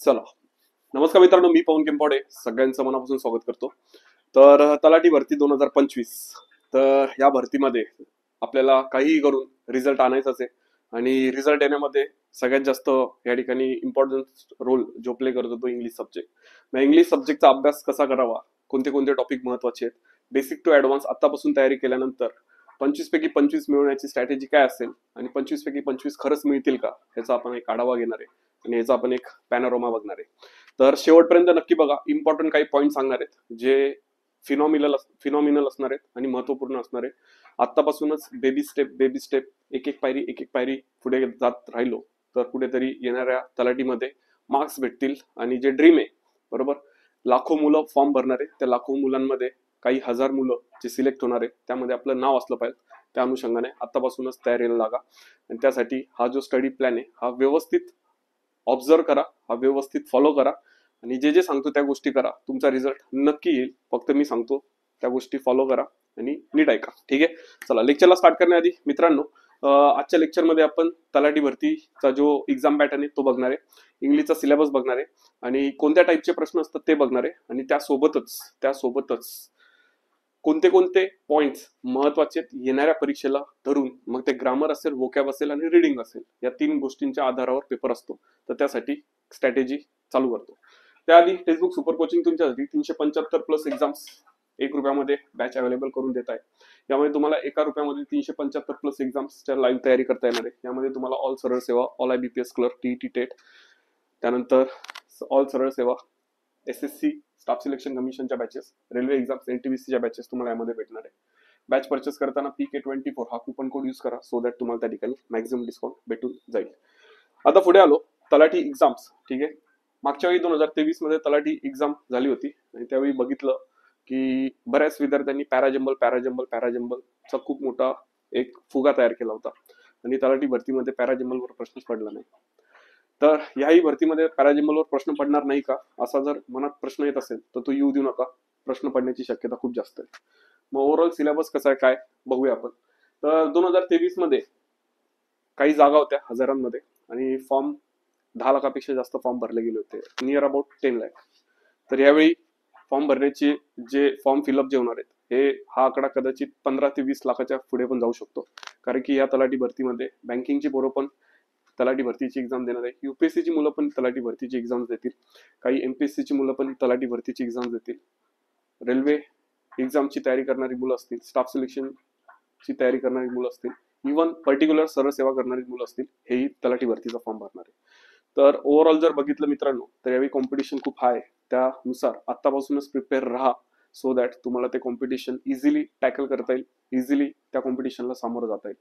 चला, नमस्कार मित्रांनो, मी पवन केंपाडे सगळ्यांचं मनापासून स्वागत करतो. तर तलाठी भरती 2025. तर या भरतीमध्ये आपल्याला काहीही करून रिझल्ट आणायचाच आहे आणि रिझल्ट येण्यामध्ये सगळ्यात जास्त या ठिकाणी इम्पॉर्टन्ट रोल जो प्ले करतो तो इंग्लिश सब्जेक्ट. मग इंग्लिश सब्जेक्टचा अभ्यास कसा करावा, कोणते कोणते टॉपिक महत्वाचे आहेत, बेसिक टू ऍडव्हान्स आतापासून तयारी केल्यानंतर 25 पैकी 25 मिळवण्याची स्ट्रॅटेजी काय असेल आणि 25 पैकी 25 खरंच मिळतील का, ह्याचा आपण एक आढावा घेणार आहे आणि याचा आपण एक पॅनोरामा बघणार आहे. तर शेवटपर्यंत नक्की बघा. इम्पॉर्टंट काही पॉईंट सांगणार आहेत जे फिनॉमिनल असणार आहेत आणि महत्वपूर्ण असणार आहे. आतापासूनच बेबी स्टेप एक एक पायरी पुढे जात राहिलो तर कुठेतरी येणाऱ्या तलाठीमध्ये मार्क्स भेटतील आणि जे ड्रीम आहे, बरोबर, लाखो मुलं फॉर्म भरणार आहे, त्या लाखो मुलांमध्ये काही हजार मुलं जे सिलेक्ट होणार आहे त्यामध्ये आपलं नाव असलं पाहिजे. त्या अनुषंगाने आतापासूनच तयारीला लागा आणि त्यासाठी हा जो स्टडी प्लॅन आहे हा व्यवस्थित ऑब्झर्व करा, हा व्यवस्थित फॉलो करा आणि जे जे सांगतो त्या गोष्टी करा. तुमचा रिझल्ट नक्की येईल. फक्त मी सांगतो त्या गोष्टी फॉलो करा आणि नीट ऐका. ठीक आहे, चला लेक्चरला स्टार्ट करण्याआधी मित्रांनो, आजच्या लेक्चरमध्ये आपण तलाठी भरतीचा जो एक्झाम पॅटर्न आहे तो बघणार आहे, इंग्लिशचा सिलेबस बघणार आहे आणि कोणत्या टाईपचे प्रश्न असतात ते बघणार आहे आणि त्यासोबतच कोणते कोणते पॉइंट्स महत्वाचे येणाऱ्या परीक्षेला धरून, मग ते ग्रामर असेल, वोकॅब असेल आणि रीडिंग असेल, या 3 गोष्टींच्या आधारावर पेपर असतो. तर त्यासाठी स्ट्रॅटेजी चालू करतो. त्याआधी फेसबुक सुपर कोचिंग तुमच्यासाठी 375+ एक्झाम्स 1 रुपयामध्ये बॅच अवेलेबल करून देत आहे. यामध्ये तुम्हाला 1 रुपयामध्ये 375+ एक्झाम्सच्या लाईव्ह तयारी करता येणार आहे. यामध्ये तुम्हाला ऑल सरळ सेवा, all IBPS clerk, TET TET, त्यानंतर ऑल सरळ सेवा, SSC स्टाफ सिलेक्शन कमिशनच्या बॅचेस, रेल्वे एक्झाम्स, NTPCच्या बॅचेस तुम्हाला यामध्ये भेटणार आहे. बॅच परचेस करताना PK24 हा कुपन कोड यूज करा, सो दॅट तुम्हाला त्या ठिकाणी मॅक्झिमम डिस्काउंट भेटून जाईल. आता पुढे आलो, तलाठी एक्झाम्स. ठीक आहे, मागच्या वेळी 2023 मध्ये तलाठी एक्झाम झाली होती आणि त्यावेळी बघितलं की बऱ्याच विद्यार्थ्यांनी पॅराजंबलचा खूप मोठा एक फुगा तयार केला होता आणि तलाठी भरतीमध्ये पॅराजंबलवर प्रश्नच पडला नाही. तर याही भरतीमध्ये पॅराजंबलवर प्रश्न पडणार नाही का, असा जर मनात प्रश्न येत असेल तर तो येऊ देऊ नका. प्रश्न पडण्याची शक्यता खूप जास्त आहे. मग ओव्हरऑल सिलेबस कसा आहे काय बघूया आपण. तर 2023 मध्ये काही जागा होत्या हजारांमध्ये आणि फॉर्म 10 लाखापेक्षा जास्त फॉर्म भरले गेले होते, नियर अबाउट 10 लाख. तर यावेळी फॉर्म भरण्याचे जे फॉर्म फिलअप जे होणार आहेत हा आकडा कदाचित 15 ते 20 लाखाच्या पुढे पण जाऊ शकतो. कारण की या तलाठी भरतीमध्ये बँकिंगची पोरं पण तलाठी भरतीची एक्झाम देणार आहे, UPSC ची मुलं पण तलाठी भरतीची एक्झाम देतील, काही MPSC ची मुलं पण तलाठी भरतीची एक्झाम देतील, रेल्वे एक्झामची तयारी करणारी मुलं असतील, स्टाफ सिलेक्शनची तयारी करणारी मुलं असतील, इव्हन पर्टिक्युलर सरळ सेवा करणारी मुलं असतील, हेही तलाठी भरतीचा फॉर्म भरणार आहे. तर ओव्हरऑल जर बघितलं मित्रांनो तर यावेळी कॉम्पिटिशन खूप हाय. त्यानुसार आतापासूनच प्रिपेअर राहा, सो दॅट तुम्हाला ते कॉम्पिटिशन इझिली टॅकल करता येईल, इझिली त्या कॉम्पिटिशनला सामोरं जाता येईल.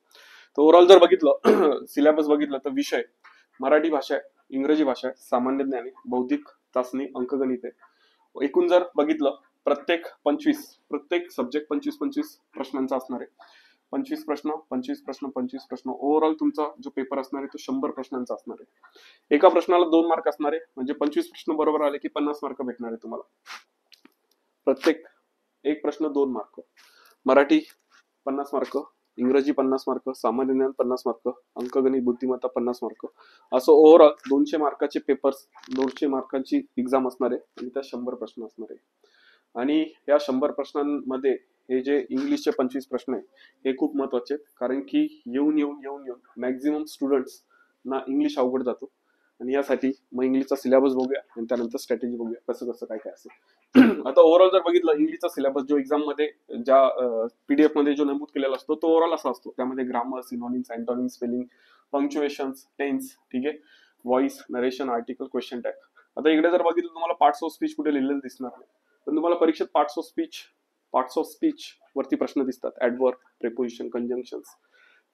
तर ओव्हरऑल जर बघितलं सिलेबस बघितलं तर विषय मराठी भाषा आहे, इंग्रजी भाषा आहे, सामान्य ज्ञान आहे, बौद्धिक चाचणी, अंकगणित आहे. एकूण जर बघितलं प्रत्येक सब्जेक्ट 25 प्रश्नांचा असणार आहे. 25 प्रश्न. ओव्हरऑल तुमचा जो पेपर असणार आहे तो 100 प्रश्नांचा असणार आहे. एका प्रश्नाला 2 मार्क असणार आहे, म्हणजे 25 प्रश्न बरोबर आले की 50 मार्क भेटणार आहे तुम्हाला. प्रत्येक एक प्रश्न 2 मार्क. मराठी 50 मार्क, इंग्रजी 50 मार्क, सामान्य ज्ञान 50 मार्क, अंकगणित बुद्धिमत्ता 50 मार्क. असं ओव्हरऑल 200 मार्काचे पेपर्स, 200 मार्कांची एक्झाम असणार आहे आणि त्या 100 प्रश्न असणार आहे. आणि या 100 प्रश्नांमध्ये हे जे इंग्लिशचे 25 प्रश्न आहे हे खूप महत्वाचे आहेत, कारण की येऊन मॅक्झिमम स्टुडंट्स ना इंग्लिश अवघड जातो आणि यासाठी मग इंग्लिशचा सिलेबस बघूया आणि त्यानंतर स्ट्रॅटेजी बघूया कसं काय असेल. आता ओव्हरऑल जर बघितलं इंग्लिशचा सिलेबस जो एक्झाम मध्ये ज्या PDF मध्ये जो नमूद केलेला असतो तो ओव्हरऑल असा असतो. त्यामध्ये grammar, synonyms, antonyms, spelling, punctuations, tense, ठीक आहे, voice, narration, article, question tag. आता इकडे जर बघितलं तुम्हाला पार्ट्स ऑफ स्पीच कुठे लिहिलेलं दिसणार नाही, पण तुम्हाला परीक्षेत पार्ट्स ऑफ स्पीच वरती प्रश्न दिसतात. ऍडवर्ब, प्रेपोजिशन, कंजंक्शन्स,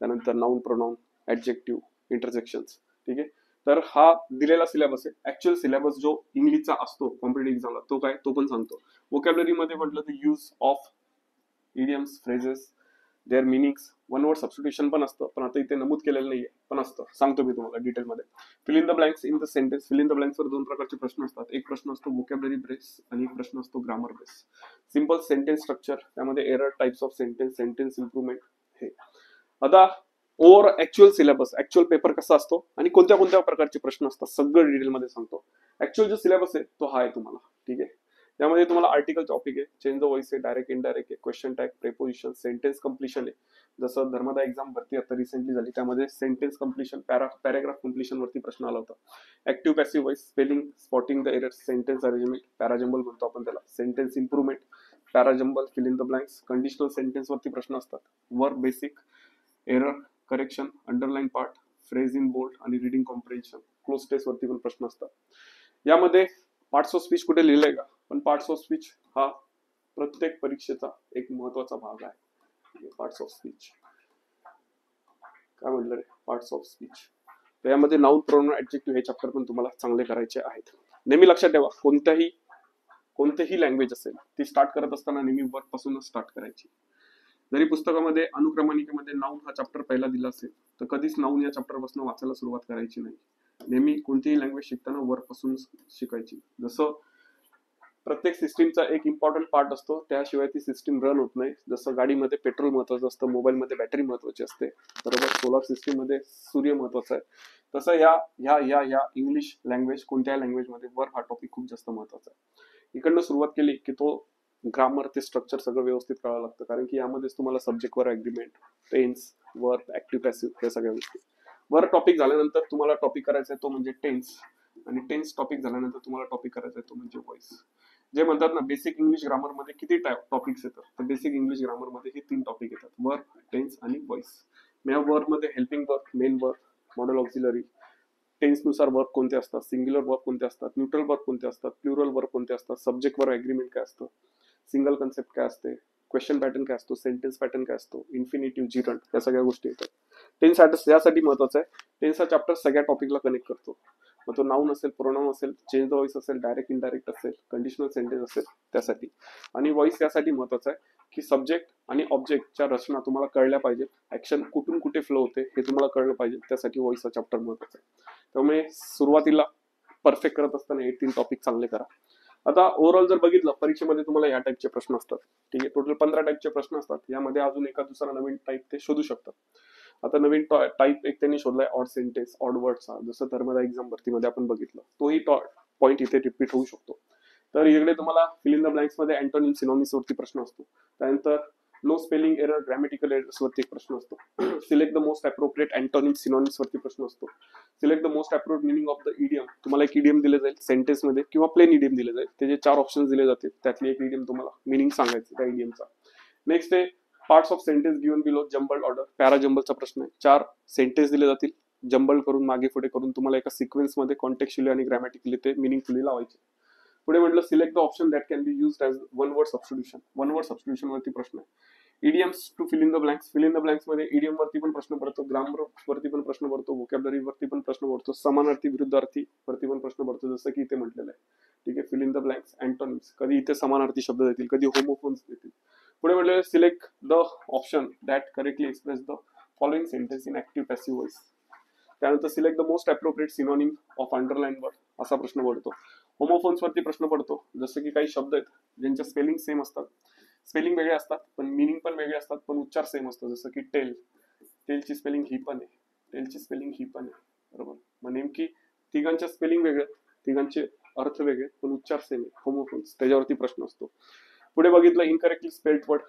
त्यानंतर नाउन, प्रोनाउन, ऍडजेक्टिव्ह, इंटरजेक्शन्स. ठीक आहे, तर हा दिलेला सिलेबस आहे. ऍक्च्युअल सिलेबस जो इंग्लिशचा असतो कॉम्पिटेटिव्ह एक्झामला तो काय तो पण सांगतो. वोकॅब्युलरी मध्ये म्हटलं तर use of idioms, phrases, their meanings, one word substitution पण असतं, पण आता इथे नमूद केलेलं नाहीये, पण असतं, सांगतो मी तुम्हाला डिटेलमध्ये. Fill in the blanks in the sentence. Fill in the blanks वर 2 प्रकारचे प्रश्न असतात. एक प्रश्न असतो वोकॅब्युलरी बेस आणि एक प्रश्न असतो grammar base. Simple sentence structure, त्यामध्ये error, types of sentence, sentence improvement हे. आता over actual syllabus, actual paper कसा असतो आणि कोणत्या कोणत्या प्रकारचे प्रश्न असतात सगळं डिटेलमध्ये सांगतो. ऍक्च्युअल जो सिलेबस आहे तो हा आहे तुम्हाला. ठीक आहे. यामध्ये तुम्हाला आर्टिकल टॉपिक आहे, चेंज द वॉइस आहे, डायरेक्ट इनडायरेक्ट आहे, question tag, preposition, sentence completion आहे. जसं धर्मदा एक्झाम भरती आता रिसेंटली झाली त्यामध्ये सेंटेन्स कम्प्लिशन, पॅराग्राफ कम्प्लिशन वरती प्रश्न आला होता. Active passive voice, spelling, spotting the errors, sentence arrangement, parajumble म्हणतो आपण त्याला, sentence improvement, parajumble, fill in the blanks, conditional sentence वरती प्रश्न असतात, verb basic, error correction, underline part, phrase in bold आणि रिडिंग कॉम्प्रिहेन्शन, क्लोज टेस्ट वरती पण प्रश्न असतात. यामध्ये पार्ट्स ऑफ स्पीच कुठे लिहिलंय का? पण पार्ट्स ऑफ स्पीच हा प्रत्येक परीक्षेचा एक महत्वाचा भाग आहे. पार्ट्स ऑफ स्पीच काय म्हटलं रे? Parts of speech. त्यामध्ये नाउन, प्रोनाउन, ऍडजेक्टिव्ह हे चॅप्टर पण तुम्हाला चांगले करायचे आहेत. नेहमी लक्षात ठेवा, कोणतेही लँग्वेज असेल ती स्टार्ट करत असताना नेहमी वर्ब पासूनच स्टार्ट करायची. जरी पुस्तकामध्ये अनुक्रमणिकेमध्ये नाउन हा चॅप्टर पहिला दिला असेल तर कधीच नाउन या चॅप्टर पासून वाचायला सुरुवात करायची नाही. नेहमी कोणतीही लँग्वेज शिकताना वर्ब पासून शिकायची. जसं प्रत्येक सिस्टीमचा एक इम्पॉर्टंट पार्ट असतो, त्याशिवाय ती सिस्टीम रन होत नाही. जसं गाडीमध्ये पेट्रोल महत्वाचं असतं, मोबाईलमध्ये बॅटरी महत्वाची असते, बरोबर, सोलर सिस्टीम मध्ये सूर्य महत्वाचा आहे. तसं या इंग्लिश लँग्वेज कोणत्या लँग्वेज मध्ये वर्ब हा टॉपिक खूप जास्त महत्वाचा आहे. इकडनं सुरुवात केली की तो ग्रामर ते स्ट्रक्चर सगळं व्यवस्थित कळावं लागतं, कारण की यामध्येच तुम्हाला सब्जेक्ट वर agreement, tense, verb, active passive या सगळ्या गोष्टी. वर्ब टॉपिक झाल्यानंतर तुम्हाला टॉपिक करायचा आहे तो म्हणजे टेन्स, आणि टेन्स टॉपिक झाल्यानंतर तुम्हाला टॉपिक करायचा आहे तो म्हणजे व्हॉइस. जे म्हणतात ना बेसिक इंग्लिश ग्रामर मध्ये किती टॉपिक्स येतात, तर बेसिक इंग्लिश ग्रामर मध्ये हे 3 टॉपिक येतात, वर्ब, टेन्स आणि व्हॉइस. या वर्ब मध्ये helping verb, main verb, modal auxiliary, tense नुसार वर्ब कोणते असतात, सिंग्युलर वर्ब कोणते असतात, न्यूट्रल वर्ब कोणते असतात, प्लुरल वर्ब कोणते असतात, सब्जेक्ट वर अग्रीमेंट काय असतं, सिंगल कन्सेप्ट काय असते, क्वेश्चन पॅटर्न काय असतो, सेंटेन्स पॅटर्न काय असतो, इन्फिनिटिव्ह, जिरंट, या सगळ्या गोष्टी येतात. टेन्स यासाठी महत्वाचा आहे, टेन्स हा चॅप्टर सगळ्या टॉपिकला कनेक्ट करतो. मग तो नाउन असेल, प्रोनाउन असेल, चेंज द वॉइस असेल, डायरेक्ट इनडायरेक्ट असेल, कंडिशनल सेंटेन्स असेल त्यासाठी. आणि व्हॉइस यासाठी महत्वाचा आहे की सब्जेक्ट आणि ऑब्जेक्टच्या रचना तुम्हाला कळल्या पाहिजे, ऍक्शन कुठून कुठे फ्लो होते हे तुम्हाला कळलं पाहिजे, त्यासाठी व्हॉइसचा चॅप्टर महत्वाचा आहे. त्यामुळे सुरुवातीला परफेक्ट करत असताना हे 3 टॉपिक चांगले करा. आता ओव्हरऑल जर बघितलं परीक्षेमध्ये तुम्हाला या टाईपचे प्रश्न असतात. ठीक आहे, टोटल 15 टाईपचे प्रश्न असतात. यामध्ये अजून एका दुसरा नवीन टाईप ते शोधू शकतात. आता नवीन टाईप एक त्यांनी शोधलाय ऑड सेंटेन्स, ऑड वर्डचा, जसं धर्मदा एक्झाम भरतीमध्ये आपण बघितलं, तोही पॉईंट इथे रिपीट होऊ शकतो. तर इकडे तुम्हाला फिल इन द ब्लँक्स मध्ये अँटोनिम, सिनोनिम्स वरती प्रश्न असतो. त्यानंतर no spelling error, grammatical errors वरती एक प्रश्न असतो. Select the most appropriate antonym, synonyms वरती प्रश्न असतो. Select the most appropriate meaning of the idiom, तुम्हाला एक इडियम दिले जाईल सेंटेन्स मध्ये किंवा प्लेन इडियम दिले जाईल, त्याचे 4 ऑप्शन्स दिले जातील, त्यातली एक इडियम तुम्हाला मिनिंग सांगायचं त्या इडियमचा. नेक्स्ट आहे parts of sentence given below, jumbled order, para जंबलचा प्रश्न आहे. 4 सेंटेन्स दिले जातील, जंबल करून मागे पुढे करून तुम्हाला एका सिक्वेन्स मध्ये कॉन्टेक्स्चुअली आणि ग्रॅमॅटिकली ते मिनिंगफुली लावायचे. पुढे म्हटलं select the option that can be used as one word substitution, one word substitution वरती प्रश्न आहे. Idioms to fill in the blanks, fill in the blanks मध्ये इडियम वरती पण प्रश्न पडतो, ग्रामर वरती पण प्रश्न पडतो, व्होकॅब्युलरी वरती पण प्रश्न पडतो, समानार्थी विरुद्धार्थी वरती पण प्रश्न पडतो, जसं की इथे म्हटलेलं आहे. ठीक आहे, fill in the blanks, antonyms, कधी इथे समानार्थी शब्द देतील, कधी होमोफोन्स देतील. पुढे म्हटलेलं select the option that correctly express the following sentence in active passive voice. त्यानंतर select the most appropriate synonym of underline word, असा प्रश्न पडतो. होमोफोन्स वरती प्रश्न पडतो, जसं की काही शब्द आहेत ज्यांच्या स्पेलिंग सेम असतात, स्पेलिंग वेगळे असतात पण मिनिंग पण वेगळे असतात, पण उच्चार सेम असतो, जसं की टेल, टेलची स्पेलिंग ही पण आहे, टेलची स्पेलिंग ही पण आहे, बरोबर. मग नेमकी तिघांच्या स्पेलिंग वेगळे, तिघांचे अर्थ वेगळे पण उच्चार सेम आहे, होमोफोन्स, त्याच्यावरती प्रश्न असतो. पुढे बघितलं incorrectly spelled word,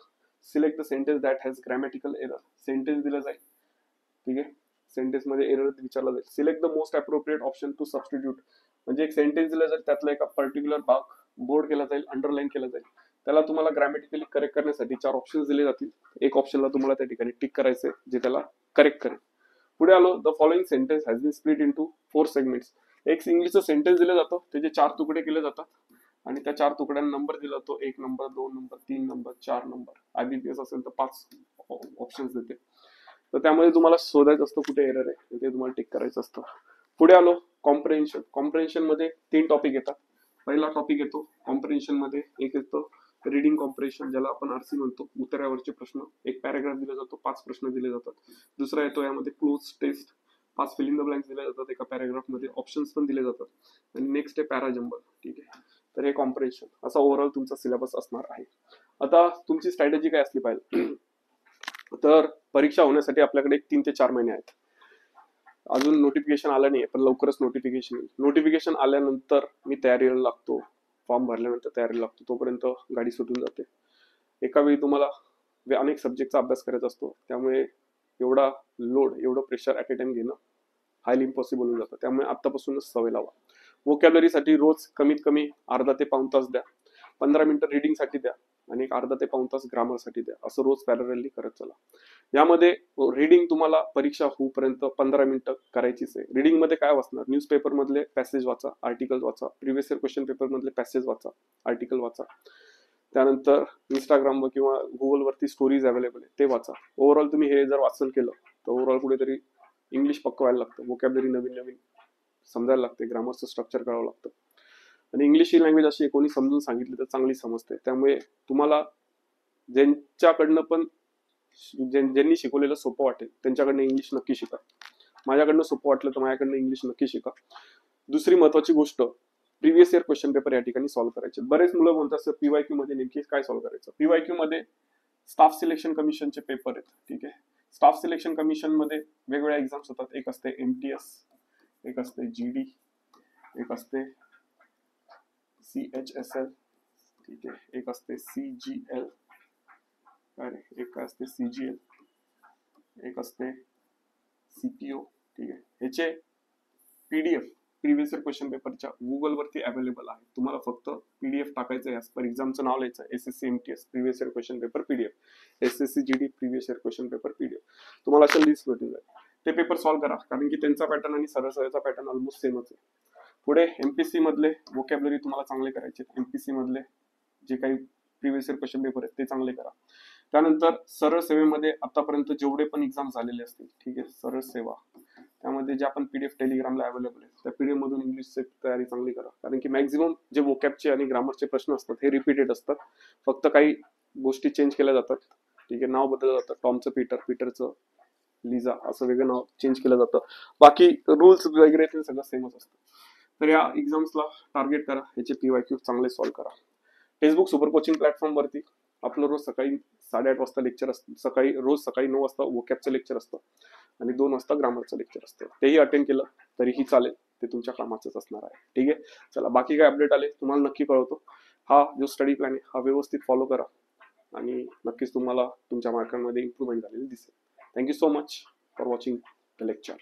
select the sentence that has grammatical error, sentence दिलं जाईल. ठीक आहे, सेंटेन्स मध्ये एरर विचारला जाईल. Select the most appropriate option to substitute, म्हणजे एक सेंटेन्स दिला जाईल, त्यातला एका पर्टिक्युलर भाग बोर्ड केला जाईल, अंडरलाईन केला जाईल, त्याला तुम्हाला ग्रॅमॅटिकली करेक्ट करण्यासाठी 4 ऑप्शन्स दिले जातील. एक ऑप्शनला तुम्हाला त्या ठिकाणी टिक करायचंय जे त्याला करेक्ट करेल. पुढे आलो, the following sentence has been split into 4 segments, एक इंग्लिशचं सेंटेन्स दिलं जातं, त्याचे 4 तुकडे केले जातात आणि त्या 4 तुकड्यांना नंबर दिला जातो, 1 number, 2 number, 3 number, 4 number. IBPS असेल तर 5 ऑप्शन्स देते. तर त्यामध्ये तुम्हाला शोधायचं असतं कुठे एरर आहे, ते तुम्हाला टिक करायचं असतं. पुढे आलो कॉम्प्रिहेन्शन, कॉम्प्रिहेन्शन मध्ये 3 टॉपिक येतात. पहिला टॉपिक येतो कॉम्प्रिहेन्शन मध्ये, एक येतो रीडिंग कॉम्प्रिहेन्शन, ज्याला आपण RC म्हणतो, उत्तरावरचे प्रश्न, एक पॅराग्राफ दिला जातो, 5 प्रश्न दिले जातात. दुसरा येतो यामध्ये cloze test, 5 fill in the blanks दिले जातात एका पॅराग्राफ मध्ये, ऑप्शन्स पण दिले जातात. आणि नेक्स्ट आहे पॅराजंबल. ठीक आहे, तर हे कॉम्प्रिहेन्शन असा ओव्हरऑल तुमचा सिलेबस असणार आहे. आता तुमची स्ट्रॅटेजी काय असली पाहिजे, तर परीक्षा होण्यासाठी आपल्याकडे 3 ते 4 महिने आहेत. अजून नोटिफिकेशन आलं नाही पण लवकरच नोटिफिकेशन येईल. नोटिफिकेशन आल्यानंतर मी तयारीला लागतो, फॉर्म भरल्यानंतर तयारीला लागतो, तोपर्यंत गाडी सुटून जाते. एका वेळी तुम्हाला अनेक सब्जेक्टचा अभ्यास करायचा असतो, त्यामुळे एवढा लोड, एवढं प्रेशर ॲट अ टाइम घेणं हायली इम्पॉसिबल होऊन जातं. त्यामुळे आत्तापासूनच सवय लावा. वोकॅब्युलरीसाठी रोज कमीत कमी अर्धा ते पाऊण तास द्या, 15 मिनिटं रिडिंगसाठी द्या आणि एक अर्धा ते पाऊण तास ग्रामरसाठी द्या. असं रोज पॅरलली करत चला. यामध्ये रीडिंग तुम्हाला परीक्षा होऊपर्यंत 15 मिनिटं करायचीच आहे. रीडिंग मध्ये काय वाचणार? न्यूजपेपर मधले पॅसेज वाचा, आर्टिकल वाचा, प्रिव्हियस इयर क्वेश्चन पेपर मधले पॅसेज वाचा, आर्टिकल वाचा. त्यानंतर इंस्टाग्रामवर किंवा गुगलवरती स्टोरीज अवेलेबल आहे ते वाचा. ओव्हरऑल तुम्ही हे जर वाचन केलं तर ओव्हरऑल कुठेतरी इंग्लिश पक्क व्हायला लागतं, वोकॅब्युलरी नवीन नवीन समजायला लागते, ग्रामरचं स्ट्रक्चर करावं लागतं. आणि इंग्लिश ही लँग्वेज अशी कोणी समजून सांगितली तर चांगली समजते. त्यामुळे तुम्हाला ज्यांच्याकडनं पण ज्यांनी शिकवलेलं सोपं वाटेल त्यांच्याकडनं इंग्लिश नक्की शिका. माझ्याकडनं सोपं वाटलं तर माझ्याकडनं इंग्लिश नक्की शिका. दुसरी महत्वाची गोष्ट, प्रिव्हियस इयर क्वेश्चन पेपर या ठिकाणी सॉल्व्ह करायचे. बरेच मुलं म्हणतात सर पीवायक्यू मध्ये नेमकी काय सॉल्व्ह करायचं? पीवायक्यू मध्ये स्टाफ सिलेक्शन कमिशनचे पेपर आहेत. ठीक आहे, स्टाफ सिलेक्शन कमिशन मध्ये वेगवेगळ्या एक्झाम्स होतात. एक असते MTS, एक असते GD, एक असते CHSL, ठीक आहे, एक असते CGL, एक काय असते CGL, एक असते CPO. ठीक आहे, ह्याचे PDF प्रिव्हियस इयर क्वेश्चन पेपरच्या गुगलवरती अवेलेबल आहे. तुम्हाला फक्त PDF टाकायचं आहे, पर एक्झामचं नाव लिहायचं, SSC MTS previous year question paper PDF, SSC GD previous year question paper PDF. तुम्हाला अशा लिस्ट भेटून जाईल. ते पेपर सॉल्व्ह करा, कारण की त्यांचा पॅटर्न आणि सरळ पॅटर्न ऑलमोस्ट सेमच आहे. पुढे MPC मधले वोकॅब्युलरी तुम्हाला चांगले करायचे. MPC मधले जे काही प्रिव्हियस इयर क्वेश्चन पेपर आहेत ते चांगले करा. त्यानंतर सरळ सेवेमध्ये आतापर्यंत जेवढे पण एक्झाम झालेले असतील, ठीक आहे, सरळ सेवा त्यामध्ये जे आपण PDF टेलिग्रामला अवेलेबल आहे त्या PDF मधून इंग्लिशची तयारी चांगली करा. कारण की मॅक्झिमम जे वोकॅबचे आणि ग्रामरचे प्रश्न असतात हे रिपीटेड असतात, फक्त काही गोष्टी चेंज केल्या जातात. ठीक आहे, नाव बदललं जातं, टॉमचं पीटर, पीटरचं लिझा असं वेगळं नाव चेंज केलं जातं. बाकी रूल्स वगैरे ते सगळं सेमच असतं. तर या एक्झाम्सला टार्गेट करा, याचे PYQ चांगले सॉल्व्ह करा. फेसबुक सुपर कोचिंग प्लॅटफॉर्म वरती आपलं रोज सकाळी 8:30 वाजता लेक्चर असतं. रोज सकाळी 9 वाजता वोकॅबचं लेक्चर असतं आणि 2 वाजता ग्रामरचं लेक्चर असतं. तेही अटेंड केलं तरीही चालेल, ते तुमच्या कामाचंच असणार आहे. ठीक आहे, चला बाकी काय अपडेट आले तुम्हाला नक्की कळवतो. हा जो स्टडी प्लॅन आहे हा व्यवस्थित फॉलो करा आणि नक्कीच तुम्हाला तुमच्या मार्कांमध्ये इम्प्रूव्हमेंट झालेली दिसेल. Thank you so much for watching the lecture.